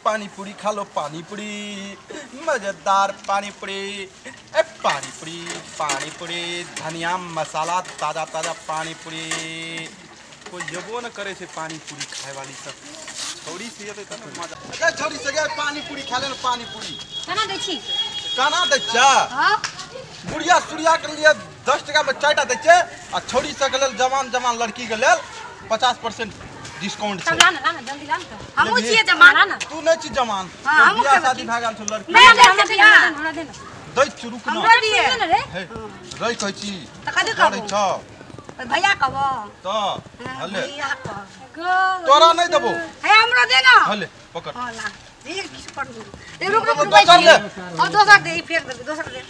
पानी पूरी खा लो, पानी पूरी मजेदार पानी पूरी। पानी पूरी धनिया मसाला ताजा ताजा पानी पूरी। कोई जबो न करे से पानी पूरी खाए वाली सब छोड़ी से ये तो मजा। अरे छोड़ी से गए पानी पूरी खा ले, पानी पूरी खाना दै छी, खाना दै छ। हां बुढ़िया सूर्या के लिए 10 टका में 4 टा दै छै आ छोड़ी से के लेल जवान लड़की के लेल 50% डिस्काउंट छै। लाना लाना जल्दी लाना। हमहु छिए जवान ना, तू नै छी जवान। हां हमहु बियाह शादी भ गेल छ लड़की। मैं हमरा दे हमरा दे दै छी रुक ना। हमरा दिए रे रही कहै छी त कदे कहबो छ भैया कहबो त हले भैया कह तोरा नै देबो है हमरा दे ना। हले पकड़। हां ला एक किस कर दो ए रुक रुक दोसर ले और दोसर दे फेर दे दोसर दे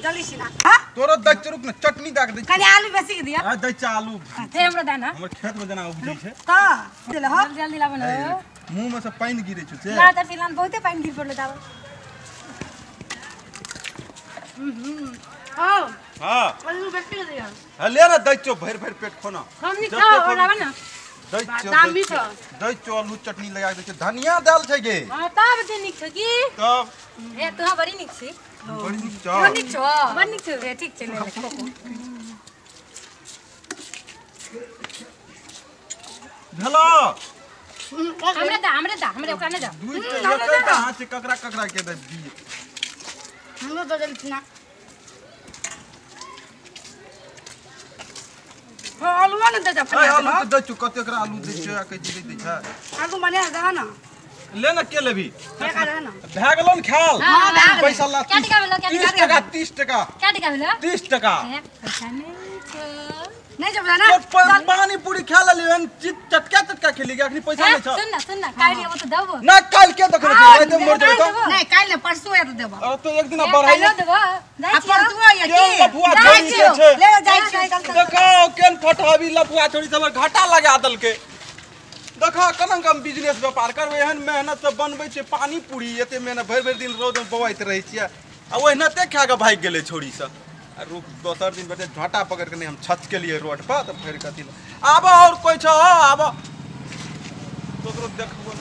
जल्दी सीना। हां तोरा दै छी रुक ना, चटनी दे के दै छी। कनी आलू बेसी के दिया। आ दै छी आलू थे हमरा दे ना, हमर खेत में जना उपजै छै त दे ले। हां जल्दी लाबो ना, मुंह में से पानी गिरै छै से। ला त फिलहाल बहुते पानी गिर पड़ले दाव। हां हां आलू बेसी के दिया। हले ना दै छो भर भर पेट खाना। हम नि खाओ और लाबो ना दै छो दाम भी छ। दै छो आलू चटनी लगा के दै छो, धनिया दाल छै गे। हां तब जे निक छ की तब ए तोहा बड़ी निक छी। बड़ी निक छ। बड़ी निक छ, बड़ी निक छ। ए ठीक छै ले ले भेलो हमरे ओकरा नै जा दूध के एकटा हाथ से ककरा के दे दी। हमरो दे देल ना। हां आलू न दे जा ए आलू तो दै छो, कते एकरा आलू दै छो आ कहि दै छै। आलू माने दा ना ले ना के लेबी के का ना भए गेलो न खाल। हां पैसा ला क्या टिका भेलो 30 टका 30 टका क्या टिका भेलो 30 टका। पैसा नहीं जब ना पानी पूरी खा लेलियन, चटका खेली अखनी पैसा नहीं छ। सुन ना काल ये वो तो देबो ना काल के देखले छै रात में मर जेबे तो। नहीं काल ने परसों ये तो देबो। अरे तो एक दिन बढ़ाई देबो जाई छी परसों ये के लफुआ छोड़ी छै ले जाई छी। देखो केन फटावी लफुआ छोड़ी सब घाटा लगा दल के। देखो कना कम बिजनेस व्यापार करबे, एहन मेहनत से बनबै छै पानी पूरी, एते मेहनत भर दिन रोड में बवाइत रहै छियै आ ओहिनते खा के भाग गेलै छोड़ी सब। आ रुक दोसर दिन बेटे झोटा पकड़ के नहीं हम छच के लिए रोड पर तो फिर कथी आबो और कोई छ आबो तो देखबो।